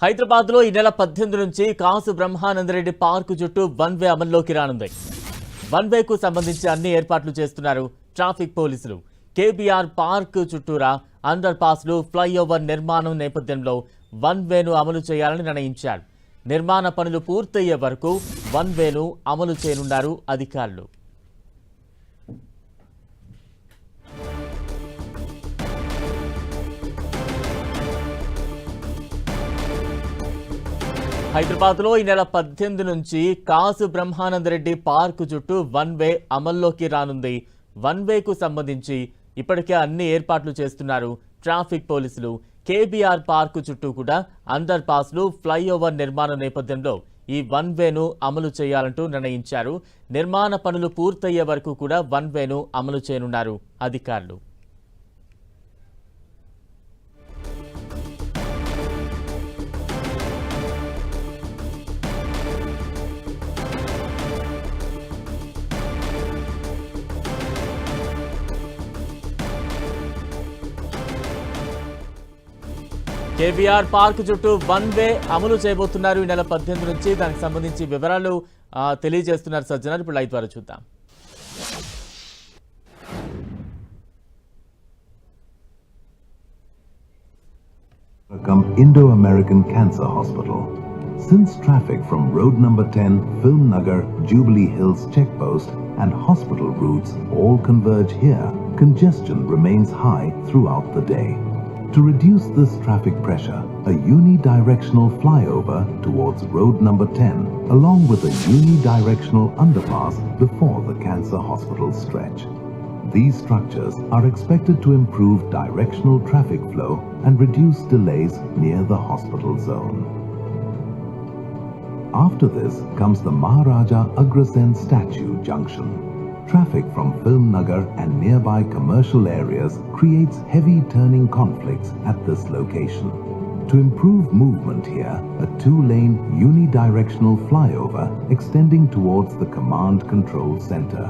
హైదరాబాద్లో ఈ నెల 18 నుంచి కాసు బ్రహ్మానందరెడ్డి పార్కు చుట్టూ వన్ వే అమల్లోకి రానుంది. వన్ వేకు సంబంధించి అన్ని ఏర్పాట్లు చేస్తున్నారు ట్రాఫిక్ పోలీసులు. కేబీఆర్ పార్క్ చుట్టూరా అండర్ పాస్లు, ఫ్లైఓవర్ నిర్మాణం నేపథ్యంలో వన్ వేను అమలు చేయాలని నిర్ణయించారు. నిర్మాణ పనులు పూర్తయ్యే వరకు వన్ వేను అమలు చేయనున్నారు అధికారులు. హైదరాబాద్లో ఈ నెల 18 నుంచి కాసు బ్రహ్మానందరెడ్డి పార్కు చుట్టూ వన్ వే అమల్లోకి రానుంది. వన్ వేకు సంబంధించి ఇప్పటికే అన్ని ఏర్పాట్లు చేస్తున్నారు ట్రాఫిక్ పోలీసులు. కేబీఆర్ పార్కు చుట్టూ కూడా అండర్ పాస్లు, ఫ్లైఓవర్ నిర్మాణ నేపథ్యంలో ఈ వన్ వేను అమలు చేయాలంటూ నిర్ణయించారు. నిర్మాణ పనులు పూర్తయ్యే వరకు కూడా వన్ వేను అమలు చేయనున్నారు అధికారులు. కేబీఆర్ పార్క్ చుట్టూ వన్ వే అమలు చేయబోతున్నారు ఈ నెల 18 నుంచి. దానికి సంబంధించి వివరాలు తెలియజేస్తున్నారు సజ్జనార్. ఇప్పుడు లైవ్ ద్వారా చూద్దాం. Indo-American Cancer Hospital. Since traffic from road number 10, Film Nagar, Jubilee Hills checkpost and hospital routes all converge here, congestion remains high throughout the day. To reduce this traffic pressure, a unidirectional flyover towards road number 10, along with a unidirectional underpass before the cancer hospital stretch. These structures are expected to improve directional traffic flow and reduce delays near the hospital zone. After this comes the Maharaja Agrasen Statue Junction. Traffic from Film Nagar and nearby commercial areas creates heavy turning conflicts at this location. To improve movement here, a two-lane unidirectional flyover extending towards the command control center.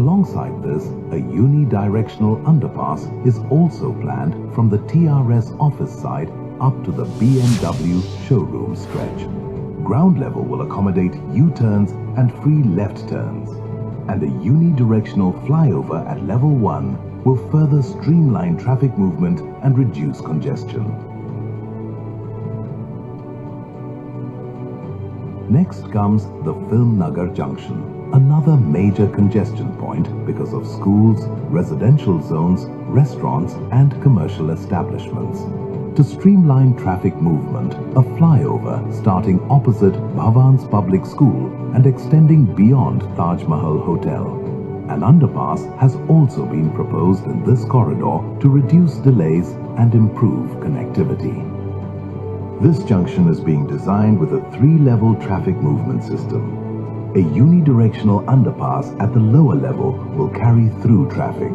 Alongside this, a unidirectional underpass is also planned from the TRS office side up to the BMW showroom stretch. Ground level will accommodate U-turns and free left turns. And a unidirectional flyover at level 1 will further streamline traffic movement and reduce congestion. Next comes the Film Nagar Junction, another major congestion point because of schools, residential zones, restaurants and commercial establishments. To streamline traffic movement, a flyover starting opposite Bhavan's Public School and extending beyond Taj Mahal Hotel. An underpass has also been proposed in this corridor to reduce delays and improve connectivity. This junction is being designed with a 3-level traffic movement system. A unidirectional underpass at the lower level will carry through traffic,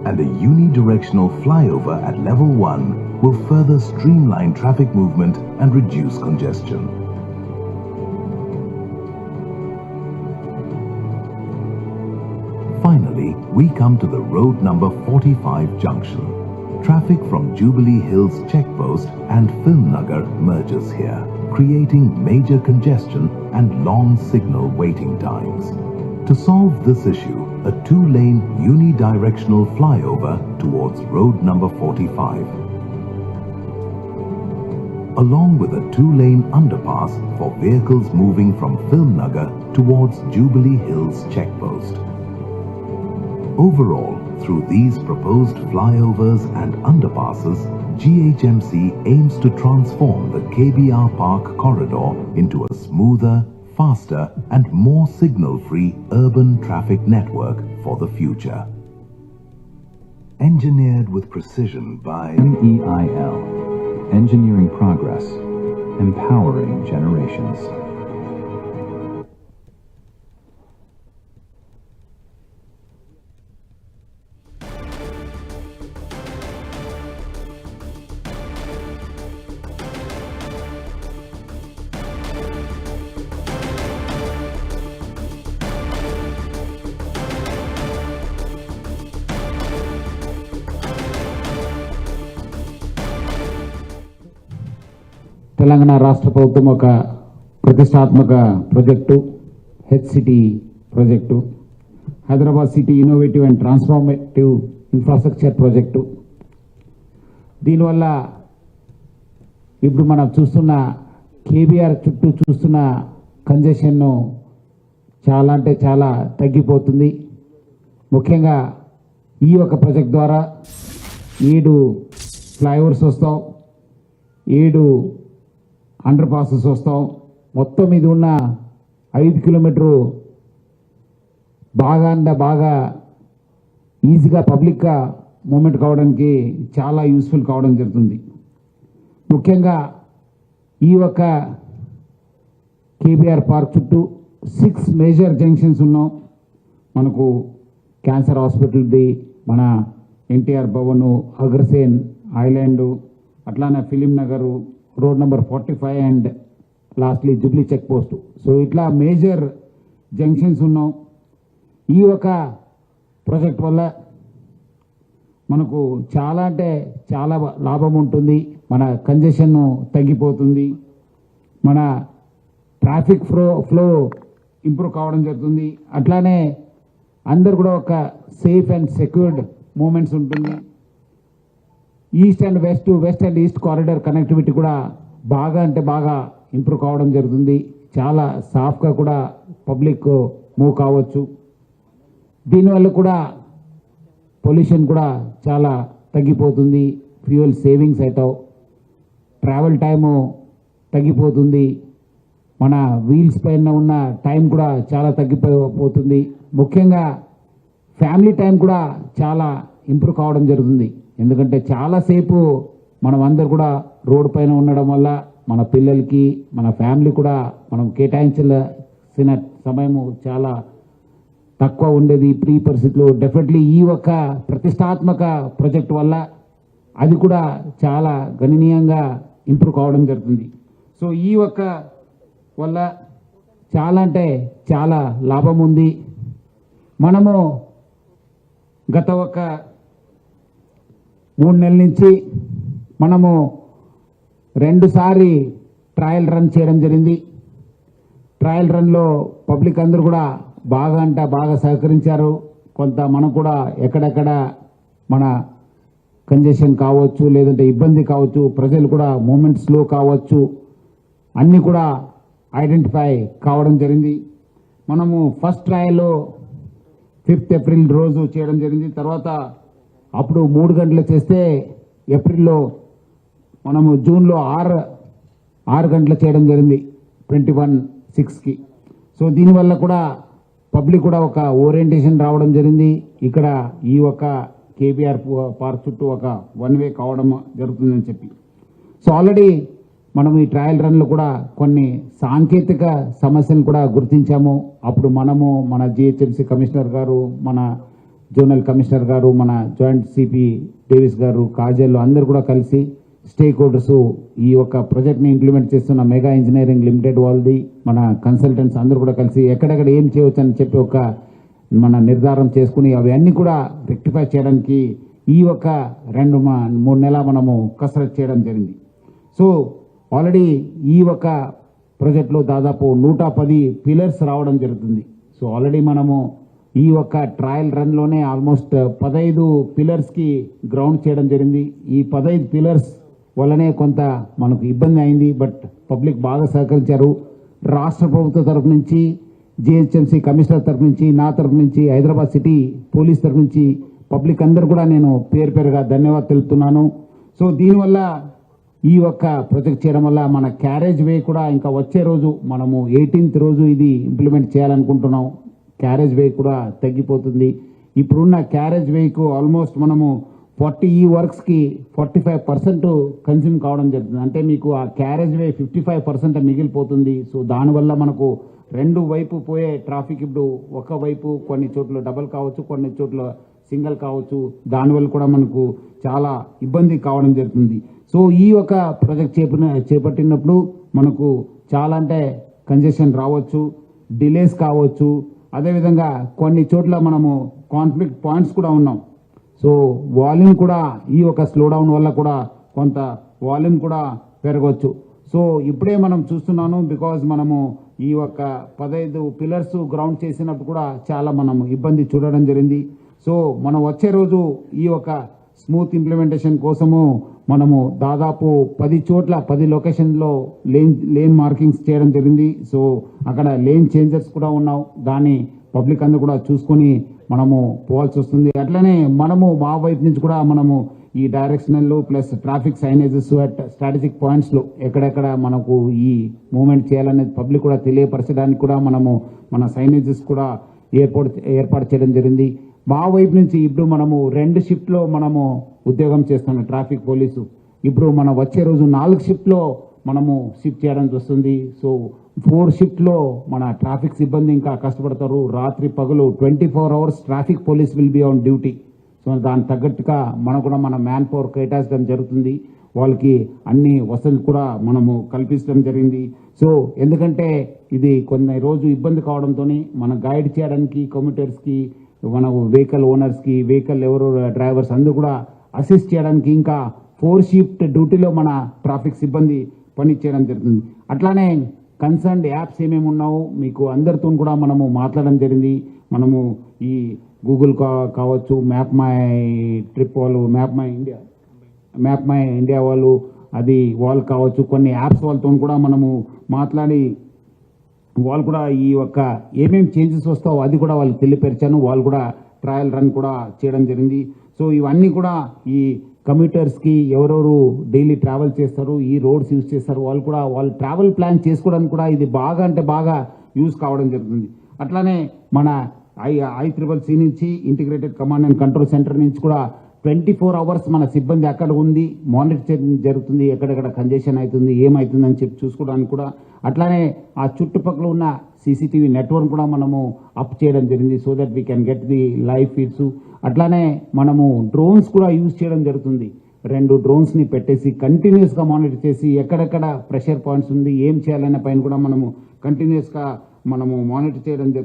and a unidirectional flyover at level 1 will further streamline traffic movement and reduce congestion. Finally, we come to the road number 45 junction. Traffic from Jubilee Hills checkpost and Film Nagar merges here, creating major congestion and long signal waiting times. To solve this issue, a 2-lane unidirectional flyover towards road number 45, along with a 2-lane underpass for vehicles moving from Film Nagar towards Jubilee Hills checkpost. Overall, through these proposed flyovers and underpasses, GHMC aims to transform the KBR Park corridor into a smoother, faster and more signal-free urban traffic network for the future. Engineered with precision by MEIL. Engineering progress, empowering generations. Telangana రాష్ట్ర ప్రభుత్వం ఒక ప్రతిష్టాత్మక project HCT project, Hyderabad city innovative and transformative infrastructure project. దీనివల్ల ఇప్పుడు మనం చూస్తున్న KBR చుట్టూ చూస్తున్న కంజెషన్ను చాలా అంటే చాలా తగ్గిపోతుంది. ముఖ్యంగా ఈ ఒక ప్రాజెక్ట్ ద్వారా 7 ఫ్లైఓవర్స్ వస్తాం, 7 అండర్ పాసెస్ వస్తాం. మొత్తం ఇది ఉన్న 5 కిలోమీటరు బాగా ఈజీగా పబ్లిక్గా మూమెంట్ కావడానికి చాలా యూస్ఫుల్ కావడం జరుగుతుంది. ముఖ్యంగా ఈ ఒక కేబీఆర్ పార్క్ చుట్టూ 6 మేజర్ జంక్షన్స్ ఉన్నాం. మనకు క్యాన్సర్ హాస్పిటల్ది, మన ఎన్టీఆర్ భవను, అగ్రసేన్ ఐలాండ్, అట్లానే film Nagar, road number 45 and lastly jubilee check post. So ఇట్లా మేజర్ జంక్షన్స్ ఉన్నాం. ఈ ఒక ప్రాజెక్ట్ వల్ల మనకు చాలా అంటే చాలా లాభం ఉంటుంది. మన కంజెషన్ తగ్గిపోతుంది, మన ట్రాఫిక్ ఫ్లో ఇంప్రూవ్ కావడం జరుగుతుంది. అట్లానే అందరు కూడా ఒక సేఫ్ అండ్ సెక్యూర్డ్ మూమెంట్స్ ఉంటుంది. East and west and east corridor connectivity కూడా బాగా అంటే బాగా ఇంప్రూవ్ కావడం జరుగుతుంది. చాలా సాఫ్గా కూడా పబ్లిక్ మూవ్ కావచ్చు. దీనివల్ల కూడా పొల్యూషన్ కూడా చాలా తగ్గిపోతుంది, ఫ్యూయల్ సేవింగ్స్ అవుతావు, ట్రావెల్ టైము తగ్గిపోతుంది, మన వీల్స్ పైన ఉన్న టైం కూడా చాలా తగ్గిపోతుంది. ముఖ్యంగా ఫ్యామిలీ టైం కూడా చాలా ఇంప్రూవ్ కావడం జరుగుతుంది. ఎందుకంటే చాలాసేపు మనం అందరు కూడా రోడ్డు పైన ఉండడం వల్ల మన పిల్లలకి మన ఫ్యామిలీ కూడా మనం కేటాయించిన సమయము చాలా తక్కువ ఉండేది. ఇప్పుడు ఈ పరిస్థితుల్లో డెఫినెట్లీ ఈ ఒక ప్రతిష్టాత్మక ప్రాజెక్ట్ వల్ల అది కూడా చాలా గణనీయంగా ఇంప్రూవ్ కావడం జరుగుతుంది. సో ఈ ఒక వల్ల చాలా అంటే చాలా లాభం ఉంది. మనము గత ఒక 3 నెలల నుంచి మనము 2 సారి ట్రయల్ రన్ చేయడం జరిగింది. ట్రయల్ రన్లో పబ్లిక్ అందరూ కూడా బాగా అంటే బాగా సహకరించారు. కొంత మనం కూడా ఎక్కడెక్కడ మన కంజెషన్ కావచ్చు, లేదంటే ఇబ్బంది కావచ్చు, ప్రజలు కూడా మూమెంట్ స్లో కావచ్చు, అన్నీ కూడా ఐడెంటిఫై కావడం జరిగింది. మనము ఫస్ట్ ట్రయల్ 5th ఏప్రిల్ రోజు చేయడం జరిగింది. తర్వాత అప్పుడు 3 గంటలు చేస్తే ఏప్రిల్లో మనము జూన్లో 6 గంటలు చేయడం జరిగింది 21/6కి. సో దీనివల్ల కూడా పబ్లిక్ కూడా ఒక ఓరియంటేషన్ రావడం జరిగింది. ఇక్కడ ఈ ఒక కేబీఆర్ పార్క్ చుట్టూ ఒక 1 వే కావడం జరుగుతుందని చెప్పి. సో ఆల్రెడీ మనం ఈ ట్రయల్ రన్లో కూడా కొన్ని సాంకేతిక సమస్యలు కూడా గుర్తించాము. అప్పుడు మనము మన జిహెచ్ఎంసీ కమిషనర్ గారు, మన జోనల్ కమిషనర్ గారు, మన జాయింట్ సిపి డేవిస్ గారు, కాజల్ అందరూ కూడా కలిసి స్టేక్ హోల్డర్స్ ఈ యొక్క ప్రాజెక్ట్ని ఇంప్లిమెంట్ చేస్తున్న మెగా ఇంజనీరింగ్ లిమిటెడ్ వాళ్ళది, మన కన్సల్టెంట్స్ అందరూ కూడా కలిసి ఎక్కడెక్కడ ఏం చేయవచ్చు అని చెప్పి ఒక మన నిర్ధారం చేసుకుని అవన్నీ కూడా రెక్టిఫై చేయడానికి ఈ ఒక 2-3 నెలల మనము కసరత్ చేయడం జరిగింది. సో ఆల్రెడీ ఈ ఒక ప్రాజెక్ట్లో దాదాపు 110 పిల్లర్స్ రావడం జరుగుతుంది. సో ఆల్రెడీ మనము ఈ ఒక ట్రయల్ రన్లోనే ఆల్మోస్ట్ 15 పిల్లర్స్కి గ్రౌండ్ చేయడం జరిగింది. ఈ 15 పిల్లర్స్ వల్లనే కొంత మనకు ఇబ్బంది అయింది, బట్ పబ్లిక్ బాగా సహకరించారు. రాష్ట్ర ప్రభుత్వ తరఫు నుంచి, జిహెచ్ఎంసీ కమిషనర్ తరఫు నుంచి, నా తరఫు నుంచి, హైదరాబాద్ సిటీ పోలీస్ తరఫు నుంచి పబ్లిక్ అందరూ కూడా నేను పేరుగా ధన్యవాదాలు తెలుపుతున్నాను. సో దీనివల్ల ఈ ఒక్క ప్రాజెక్ట్ చేయడం వల్ల మన క్యారేజ్ వే కూడా ఇంకా వచ్చే రోజు మనము 18th రోజు ఇది ఇంప్లిమెంట్ చేయాలనుకుంటున్నాం. క్యారేజ్ వే కూడా తగ్గిపోతుంది. ఇప్పుడున్న క్యారేజ్ వేకు ఆల్మోస్ట్ మనము 40 ఈ వర్క్స్కి 45% కన్జ్యూమ్ కావడం జరుగుతుంది. అంటే మీకు ఆ క్యారేజ్ వే 55% మిగిలిపోతుంది. సో దానివల్ల మనకు 2 వైపు పోయే ట్రాఫిక్ ఇప్పుడు ఒక వైపు కొన్ని చోట్ల డబల్ కావచ్చు, కొన్ని చోట్ల సింగిల్ కావచ్చు, దానివల్ల కూడా మనకు చాలా ఇబ్బంది కావడం జరుగుతుంది. సో ఈ ఒక ప్రాజెక్ట్ చేపట్టినప్పుడు మనకు చాలా అంటే కంజెషన్ రావచ్చు, డిలేస్ కావచ్చు, అదేవిధంగా కొన్ని చోట్ల మనము కాన్ఫ్లిక్ట్ పాయింట్స్ కూడా ఉన్నాం. సో వాల్యూమ్ కూడా ఈ ఒక స్లో డౌన్ వల్ల కూడా కొంత వాల్యూమ్ కూడా పెరగవచ్చు. సో ఇప్పుడే మనం చూస్తున్నాను, బికాజ్ మనము ఈ యొక్క 15 పిల్లర్స్ గ్రౌండ్ చేసినప్పుడు కూడా చాలా మనం ఇబ్బంది చూడడం జరిగింది. సో మనం వచ్చే రోజు ఈ యొక్క స్మూత్ ఇంప్లిమెంటేషన్ కోసము మనము దాదాపు 10 చోట్ల 10 లొకేషన్లో లేన్ మార్కింగ్స్ చేయడం జరిగింది. సో అక్కడ లేన్ చేంజర్స్ కూడా ఉన్నావు, దాన్ని పబ్లిక్ అందరూ కూడా చూసుకొని మనము పోవాల్సి వస్తుంది. అట్లనే మనము మా వైపు నుంచి కూడా మనము ఈ directional plus traffic signages at strategic పాయింట్స్లో ఎక్కడెక్కడ మనకు ఈ మూవ్మెంట్ చేయాలనేది పబ్లిక్ కూడా తెలియపరచడానికి కూడా మనము మన సైనేజెస్ కూడా ఏర్పాటు చేయడం జరిగింది. మా వైపు నుంచి ఇప్పుడు మనము 2 షిఫ్ట్లో మనము ఉద్యోగం చేస్తున్నాం ట్రాఫిక్ పోలీసు. ఇప్పుడు మనం వచ్చే రోజు 4 షిఫ్ట్లో మనము షిఫ్ట్ చేయడం వస్తుంది. సో 4 షిఫ్ట్లో మన ట్రాఫిక్ సిబ్బంది ఇంకా కష్టపడతారు. రాత్రి పగలు 24 hours traffic police will be on duty. So దానికి తగ్గట్టుగా మనకు కూడా మన మ్యాన్ పవర్ కేటాయించడం జరుగుతుంది. వాళ్ళకి అన్ని వసతులు కూడా మనము కల్పించడం జరిగింది. సో ఎందుకంటే ఇది కొన్ని రోజు ఇబ్బంది కావడంతో మన గైడ్ చేయడానికి కమ్యూటర్స్కి, మన వెహికల్ ఓనర్స్కి, వెహికల్ ఎవరు డ్రైవర్స్ అందరూ కూడా అసిస్ట్ చేయడానికి ఇంకా 4 షిఫ్ట్ డ్యూటీలో మన ట్రాఫిక్ సిబ్బంది పని చేయడం జరుగుతుంది. అట్లానే కన్సర్న్డ్ యాప్స్ ఏమేమి ఉన్నావు మీకు అందరితో కూడా మనము మాట్లాడడం జరిగింది. మనము ఈ గూగుల్ కావచ్చు, మ్యాప్ మై ట్రిప్ వాళ్ళు, మ్యాప్ మై ఇండియా వాళ్ళు కావచ్చు, కొన్ని యాప్స్ వాళ్ళతో కూడా మనము మాట్లాడి వాళ్ళు కూడా ఈ యొక్క ఏమేమి చేంజెస్ వస్తావో అది కూడా వాళ్ళకి తెలియపరిచాను. వాళ్ళు కూడా ట్రయల్ రన్ కూడా చేయడం జరిగింది. సో ఇవన్నీ కూడా ఈ కమ్యూటర్స్కి ఎవరెవరు డైలీ ట్రావెల్ చేస్తారు, ఈ రోడ్స్ యూజ్ చేస్తారు, వాళ్ళు కూడా వాళ్ళు ట్రావెల్ ప్లాన్ చేసుకోవడానికి కూడా ఇది బాగా అంటే బాగా యూజ్ కావడం జరుగుతుంది. అట్లానే మన ICCC నుంచి integrated command and control centre నుంచి కూడా 24 hours మన సిబ్బంది అక్కడ ఉంది, మానిటర్ జరుగుతుంది, ఎక్కడెక్కడ కంజెషన్ అవుతుంది, ఏమవుతుంది అని చెప్పి చూసుకోవడానికి కూడా. అట్లానే ఆ చుట్టుపక్కల ఉన్న CCTV నెట్వర్క్ కూడా మనము అప్ చేయడం జరిగింది, so that we can get the live feeds. అట్లానే మనము డ్రోన్స్ కూడా యూజ్ చేయడం జరుగుతుంది. 2 డ్రోన్స్ని పెట్టేసి కంటిన్యూస్గా మానిటర్ చేసి ఎక్కడెక్కడ ప్రెషర్ పాయింట్స్ ఉంది, ఏం చేయాలనే పైన కూడా మనము కంటిన్యూస్గా మనము మానిటర్ చేయడం జరుగుతుంది.